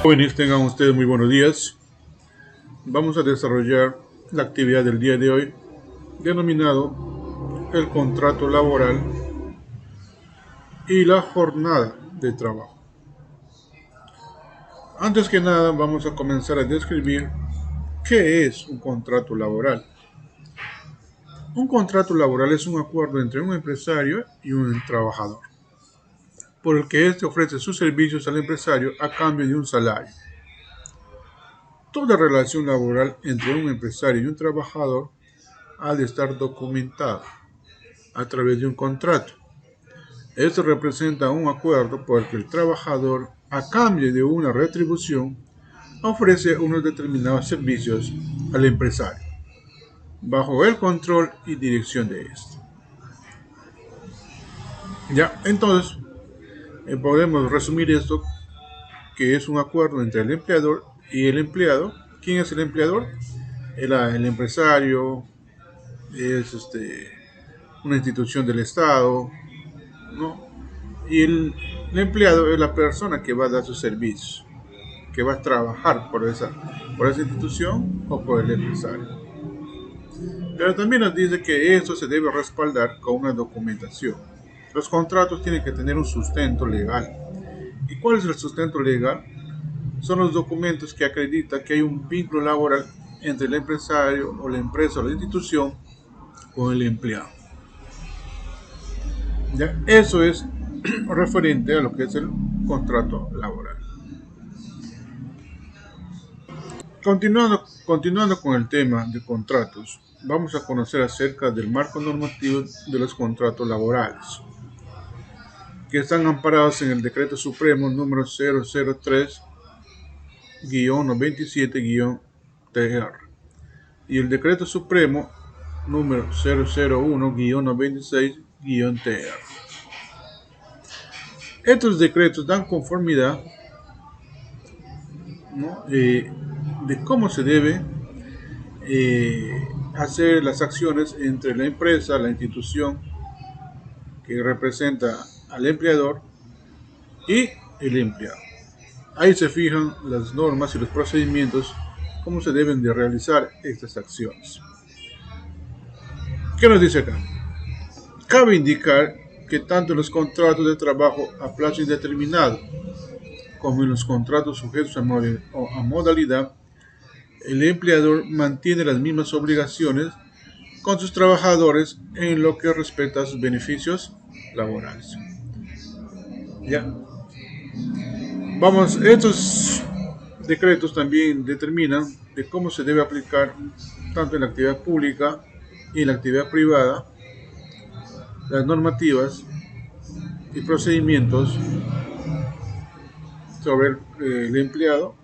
Jóvenes, tengan ustedes muy buenos días. Vamos a desarrollar la actividad del día de hoy, denominado el contrato laboral y la jornada de trabajo. Antes que nada, vamos a comenzar a describir qué es un contrato laboral. Un contrato laboral es un acuerdo entre un empresario y un trabajador, por el que éste ofrece sus servicios al empresario a cambio de un salario. Toda relación laboral entre un empresario y un trabajador ha de estar documentada a través de un contrato. Esto representa un acuerdo por el que el trabajador, a cambio de una retribución, ofrece unos determinados servicios al empresario, bajo el control y dirección de éste. Entonces, podemos resumir esto, que es un acuerdo entre el empleador y el empleado. ¿Quién es el empleador? El empresario es una institución del Estado, ¿no? Y el empleado es la persona que va a dar sus servicios, que va a trabajar por esa institución o por el empresario. Pero también nos dice que esto se debe respaldar con una documentación. Los contratos tienen que tener un sustento legal. ¿Y cuál es el sustento legal? Son los documentos que acreditan que hay un vínculo laboral entre el empresario o la empresa o la institución con el empleado. Eso es referente a lo que es el contrato laboral. Continuando con el tema de contratos, vamos a conocer acerca del marco normativo de los contratos laborales, que están amparados en el Decreto Supremo número 003-97-TR y el Decreto Supremo número 001-96-TR. Estos decretos dan conformidad, ¿no?, de cómo se debe hacer las acciones entre la empresa, la institución que representa al empleador y el empleado. Ahí se fijan las normas y los procedimientos, cómo se deben de realizar estas acciones. ¿Qué nos dice acá? Cabe indicar que tanto en los contratos de trabajo a plazo indeterminado como en los contratos sujetos a modalidad, el empleador mantiene las mismas obligaciones con sus trabajadores en lo que respecta a sus beneficios laborales. Estos decretos también determinan de cómo se debe aplicar tanto en la actividad pública y en la actividad privada las normativas y procedimientos sobre el empleado,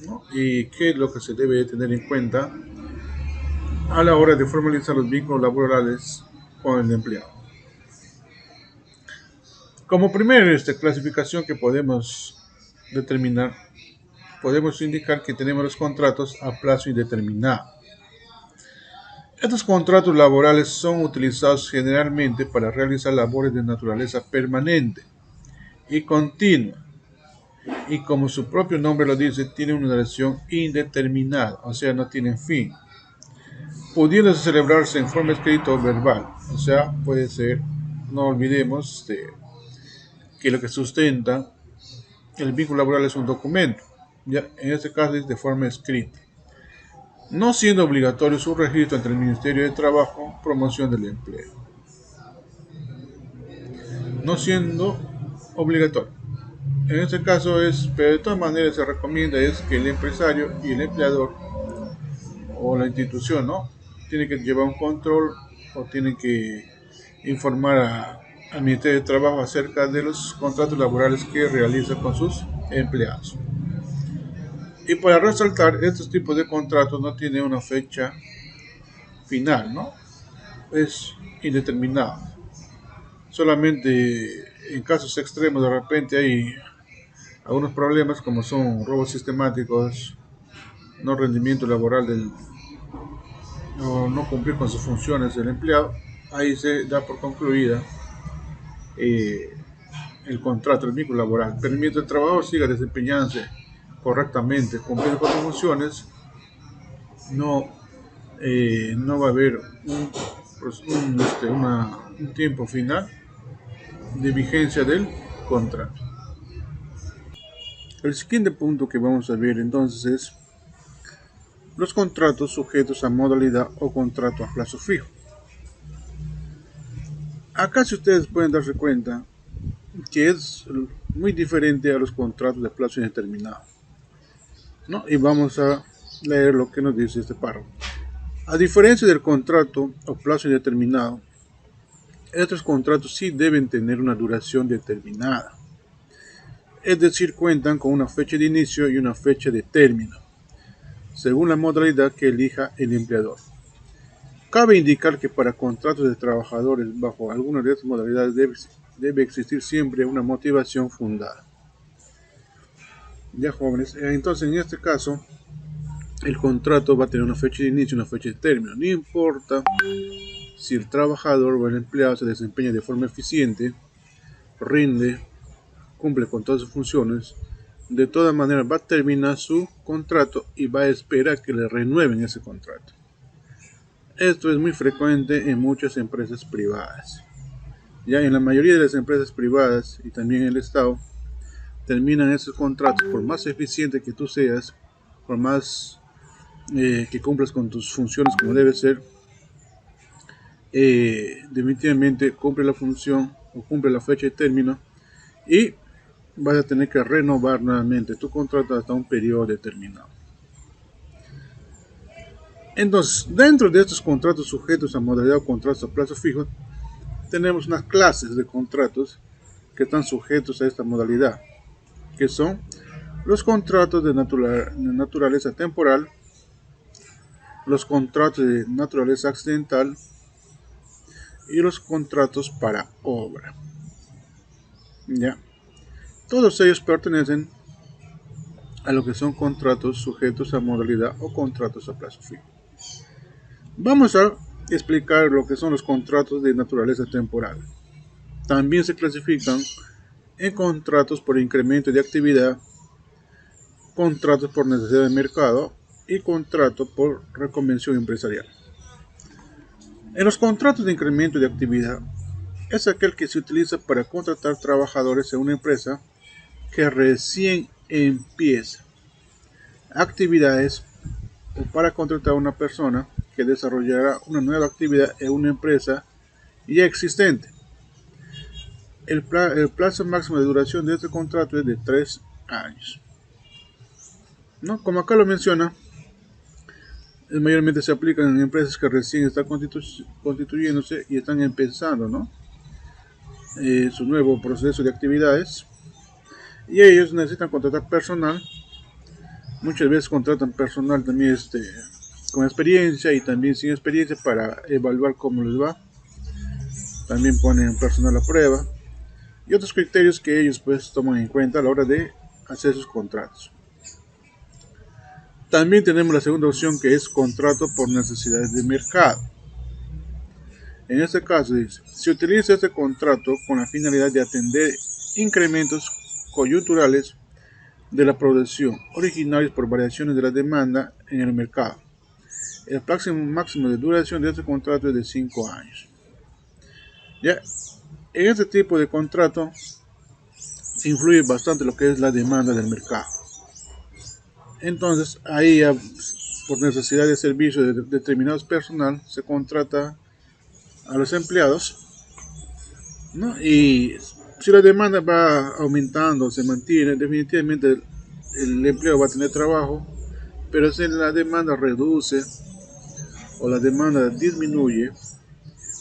¿no?, y qué es lo que se debe tener en cuenta a la hora de formalizar los vínculos laborales con el empleado. Como primera clasificación que podemos determinar, podemos indicar que tenemos los contratos a plazo indeterminado. Estos contratos laborales son utilizados generalmente para realizar labores de naturaleza permanente y continua, y como su propio nombre lo dice, tienen una duración indeterminada, o sea, no tienen fin, pudiendo celebrarse en forma escrita o verbal, o sea, puede ser, no olvidemos que lo que sustenta el vínculo laboral es un documento, en este caso es de forma escrita, no siendo obligatorio su registro ante el Ministerio de Trabajo, Promoción del Empleo. No siendo obligatorio. En este caso pero de todas maneras se recomienda es que el empresario y el empleador o la institución, ¿no?, tienen que llevar un control o tienen que informar al Ministerio de Trabajo acerca de los contratos laborales que realiza con sus empleados. Y para resaltar, estos tipos de contratos no tienen una fecha final, ¿no? Es indeterminado. Solamente en casos extremos de repente hay algunos problemas como son robos sistemáticos, no rendimiento laboral no cumplir con sus funciones del empleado. Ahí se da por concluida el contrato, el vínculo laboral. Pero mientras el trabajador siga desempeñándose correctamente, cumpliendo con sus funciones, no, no va a haber un tiempo final de vigencia del contrato. El siguiente punto que vamos a ver entonces es los contratos sujetos a modalidad o contrato a plazo fijo. Acá, si ustedes pueden darse cuenta, que es muy diferente a los contratos de plazo indeterminado, ¿no? Y vamos a leer lo que nos dice este párrafo. A diferencia del contrato o plazo indeterminado, estos contratos sí deben tener una duración determinada, es decir, cuentan con una fecha de inicio y una fecha de término, según la modalidad que elija el empleador. Cabe indicar que para contratos de trabajadores bajo alguna de estas modalidades debe existir siempre una motivación fundada. Ya, jóvenes, entonces en este caso el contrato va a tener una fecha de inicio y una fecha de término. No importa si el trabajador o el empleado se desempeña de forma eficiente, rinde, cumple con todas sus funciones, de todas maneras va a terminar su contrato y va a esperar que le renueven ese contrato. Esto es muy frecuente en muchas empresas privadas. Ya en la mayoría de las empresas privadas y también en el Estado, terminan esos contratos, por más eficiente que tú seas, por más que cumplas con tus funciones como debe ser, definitivamente cumple la función o cumple la fecha de término y vas a tener que renovar nuevamente tu contrato hasta un periodo determinado. Entonces, dentro de estos contratos sujetos a modalidad o contratos a plazo fijo, tenemos unas clases de contratos que están sujetos a esta modalidad, que son los contratos de naturaleza temporal, los contratos de naturaleza accidental y los contratos para obra. ¿Ya? Todos ellos pertenecen a lo que son contratos sujetos a modalidad o contratos a plazo fijo. Vamos a explicar lo que son los contratos de naturaleza temporal. También se clasifican en contratos por incremento de actividad, contratos por necesidad de mercado y contratos por reconvención empresarial. En los contratos de incremento de actividad es aquel que se utiliza para contratar trabajadores en una empresa que recién empieza actividades o para contratar a una persona que desarrollará una nueva actividad en una empresa ya existente. El plazo máximo de duración de este contrato es de 3 años. ¿No? Como acá lo menciona, mayormente se aplican en empresas que recién están constituyéndose y están empezando, ¿no? Su nuevo proceso de actividades, y ellos necesitan contratar personal. Muchas veces contratan personal también con experiencia y también sin experiencia para evaluar cómo les va. También ponen personal a prueba y otros criterios que ellos pues toman en cuenta a la hora de hacer sus contratos. También tenemos la segunda opción, que es contrato por necesidades de mercado. En este caso dice, se utiliza este contrato con la finalidad de atender incrementos coyunturales de la producción originarios por variaciones de la demanda en el mercado. El máximo de duración de este contrato es de 5 años. Ya, en este tipo de contrato influye bastante lo que es la demanda del mercado. Entonces, ahí ya, por necesidad de servicio de determinados personal, se contrata a los empleados, ¿no? Y si la demanda va aumentando, se mantiene, definitivamente el empleado va a tener trabajo, pero si la demanda reduce o la demanda disminuye,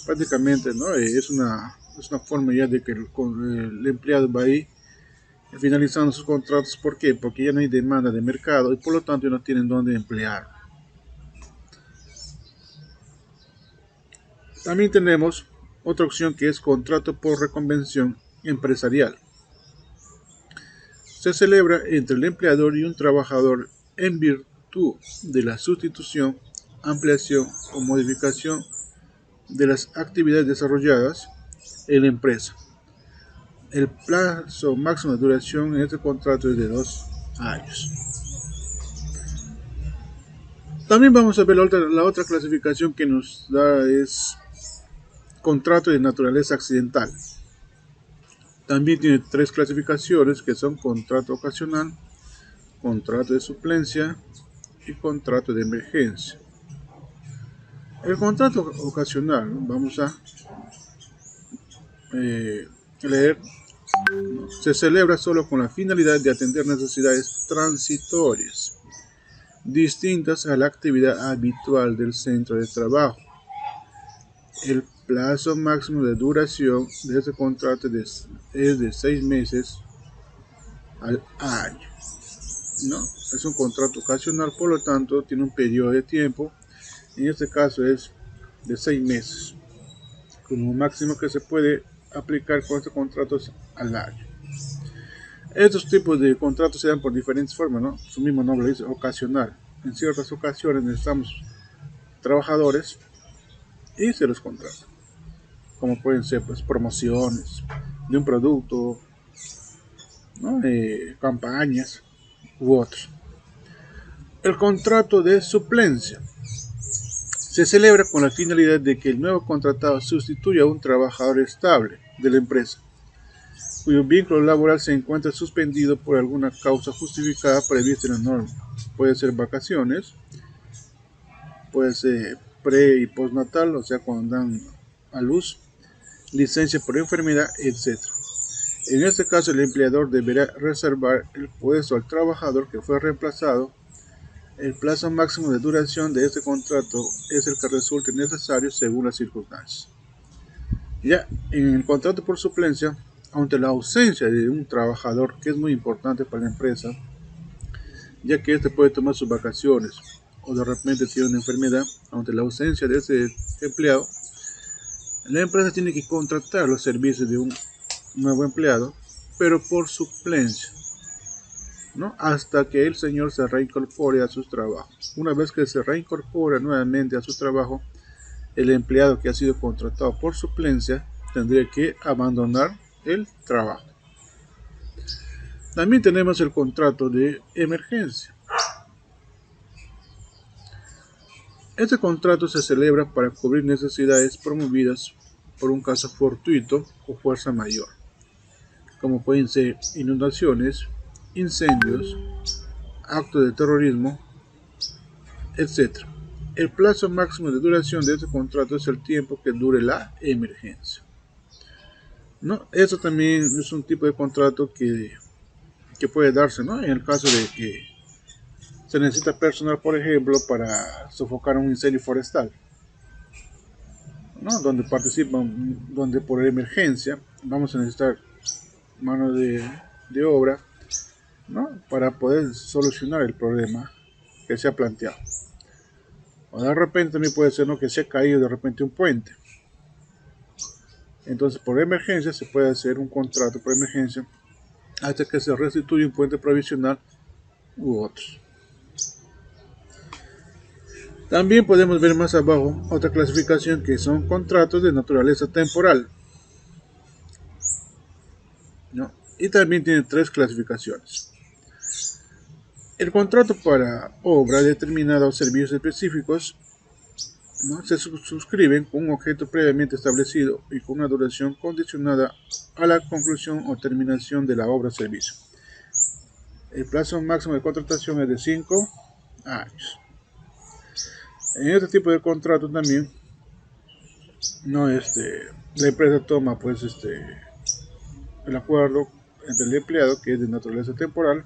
prácticamente, ¿no? Es una forma ya de que el empleado va a ir finalizando sus contratos. ¿Por qué? Porque ya no hay demanda de mercado y por lo tanto ya no tienen dónde emplear. También tenemos otra opción, que es contrato por reconvención empresarial. Se celebra entre el empleador y un trabajador en virtud de la sustitución, ampliación o modificación de las actividades desarrolladas en la empresa. El plazo máximo de duración en este contrato es de 2 años. También vamos a ver la otra clasificación que nos da es contrato de naturaleza accidental. También tiene tres clasificaciones que son contrato ocasional, contrato de suplencia y contrato de emergencia. El contrato ocasional, vamos a leer, se celebra solo con la finalidad de atender necesidades transitorias, distintas a la actividad habitual del centro de trabajo. El plazo máximo de duración de este contrato es de 6 meses al año, ¿no? Es un contrato ocasional, por lo tanto tiene un periodo de tiempo, en este caso es de 6 meses, como máximo que se puede aplicar con estos contratos al año. Estos tipos de contratos se dan por diferentes formas, ¿no? Su mismo nombre dice ocasional. En ciertas ocasiones necesitamos trabajadores y se los contrata, como pueden ser pues promociones de un producto, ¿no? Campañas u otros. El contrato de suplencia se celebra con la finalidad de que el nuevo contratado sustituya a un trabajador estable de la empresa, cuyo vínculo laboral se encuentra suspendido por alguna causa justificada prevista en la norma. Puede ser vacaciones, puede ser pre y postnatal, o sea, cuando dan a luz, licencia por enfermedad, etc. En este caso, el empleador deberá reservar el puesto al trabajador que fue reemplazado. El plazo máximo de duración de este contrato es el que resulte necesario según las circunstancias. Ya en el contrato por suplencia, ante la ausencia de un trabajador, que es muy importante para la empresa, ya que éste puede tomar sus vacaciones o de repente tiene una enfermedad, ante la ausencia de ese empleado, la empresa tiene que contratar los servicios de un nuevo empleado, pero por suplencia, ¿no? Hasta que el señor se reincorpore a sus trabajos. Una vez que se reincorpora nuevamente a su trabajo, el empleado que ha sido contratado por suplencia tendría que abandonar el trabajo. También tenemos el contrato de emergencia. Este contrato se celebra para cubrir necesidades promovidas por un caso fortuito o fuerza mayor, como pueden ser inundaciones, incendios, actos de terrorismo, etc. El plazo máximo de duración de este contrato es el tiempo que dure la emergencia, ¿no? Eso también es un tipo de contrato que puede darse, ¿no? En el caso de que se necesita personal, por ejemplo, para sofocar un incendio forestal, ¿no? Donde participan, donde por emergencia vamos a necesitar mano de obra, ¿no? Para poder solucionar el problema que se ha planteado. O de repente también puede ser, ¿no?, que se ha caído de repente un puente. Entonces por emergencia se puede hacer un contrato por emergencia hasta que se restituya un puente provisional u otros. También podemos ver más abajo otra clasificación que son contratos de naturaleza temporal, ¿no? Y también tiene tres clasificaciones. El contrato para obra determinada o servicios específicos, ¿no?, se suscriben con un objeto previamente establecido y con una duración condicionada a la conclusión o terminación de la obra o servicio. El plazo máximo de contratación es de 5 años. En este tipo de contrato también, no, la empresa toma pues el acuerdo entre el empleado, que es de naturaleza temporal.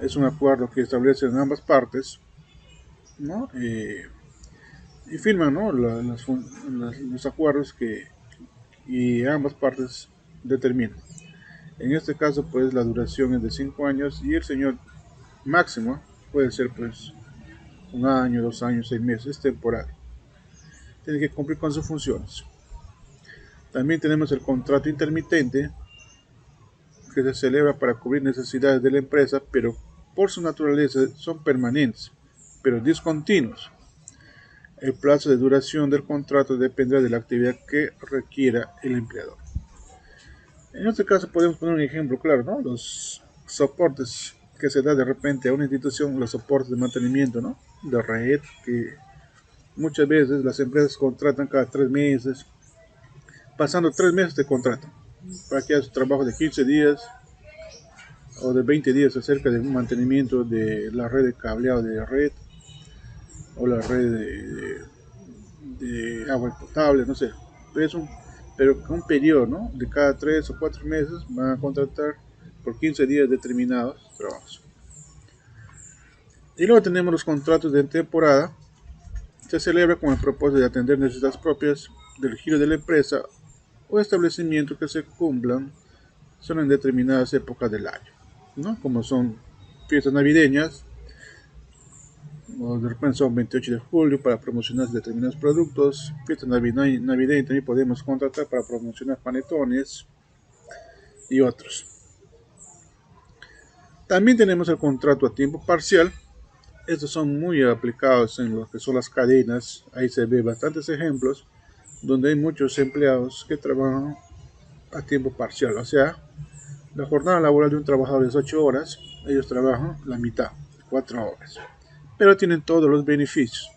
Es un acuerdo que establece en ambas partes, ¿no? Y firman, ¿no?, los acuerdos que y ambas partes determinan. En este caso pues la duración es de 5 años y el señor máximo puede ser pues 1 año, 2 años, 6 meses, es temporal. Tiene que cumplir con sus funciones. También tenemos el contrato intermitente, que se celebra para cubrir necesidades de la empresa, pero por su naturaleza son permanentes, pero discontinuos. El plazo de duración del contrato dependerá de la actividad que requiera el empleador. En este caso podemos poner un ejemplo claro, ¿no? Los soportes que se da de repente a una institución los soportes de mantenimiento, ¿no? De red, que muchas veces las empresas contratan cada 3 meses, pasando 3 meses de contrato, para que hagas trabajo de 15 días o de 20 días acerca del mantenimiento de la red de cableado de red o la red de agua potable, no sé. Pero con un periodo, ¿no? De cada 3 o 4 meses van a contratar por 15 días determinados trabajos. Y luego tenemos los contratos de temporada. Se celebra con el propósito de atender necesidades propias del giro de la empresa o establecimiento que se cumplan solo en determinadas épocas del año, ¿no? Como son fiestas navideñas, o de repente son 28 de julio para promocionar determinados productos. Fiestas navideñas también podemos contratar para promocionar panetones y otros. También tenemos el contrato a tiempo parcial. Estos son muy aplicados en lo que son las cadenas. Ahí se ve bastantes ejemplos donde hay muchos empleados que trabajan a tiempo parcial. O sea, la jornada laboral de un trabajador es 8 horas, ellos trabajan la mitad, 4 horas. Pero tienen todos los beneficios.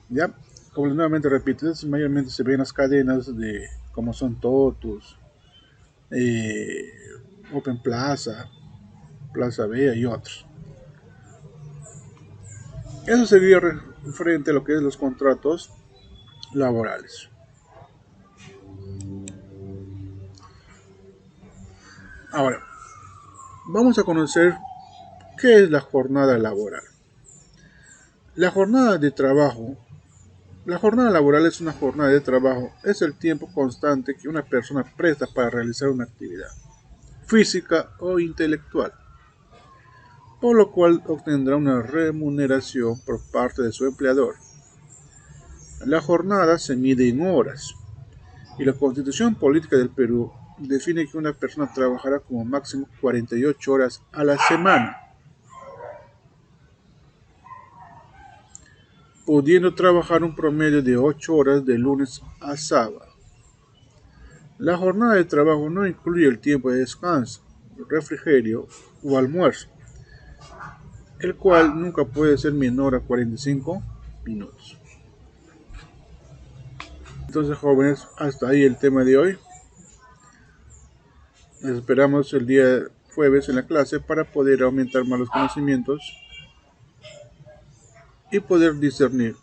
¿Ya? Como nuevamente repito, mayormente se ven las cadenas de como son Totus, eh, Open Plaza, Plaza Vea y otros. Eso sería referente a lo que es los contratos laborales. Ahora, vamos a conocer qué es la jornada laboral. La jornada de trabajo, la jornada laboral es una jornada de trabajo, es el tiempo constante que una persona presta para realizar una actividad física o intelectual, por lo cual obtendrá una remuneración por parte de su empleador. La jornada se mide en horas y la Constitución Política del Perú define que una persona trabajará como máximo 48 horas a la semana, pudiendo trabajar un promedio de 8 horas de lunes a sábado. La jornada de trabajo no incluye el tiempo de descanso, refrigerio o almuerzo, el cual nunca puede ser menor a 45 minutos. Entonces, jóvenes, hasta ahí el tema de hoy. Les esperamos el día jueves en la clase para poder aumentar más los conocimientos y poder discernir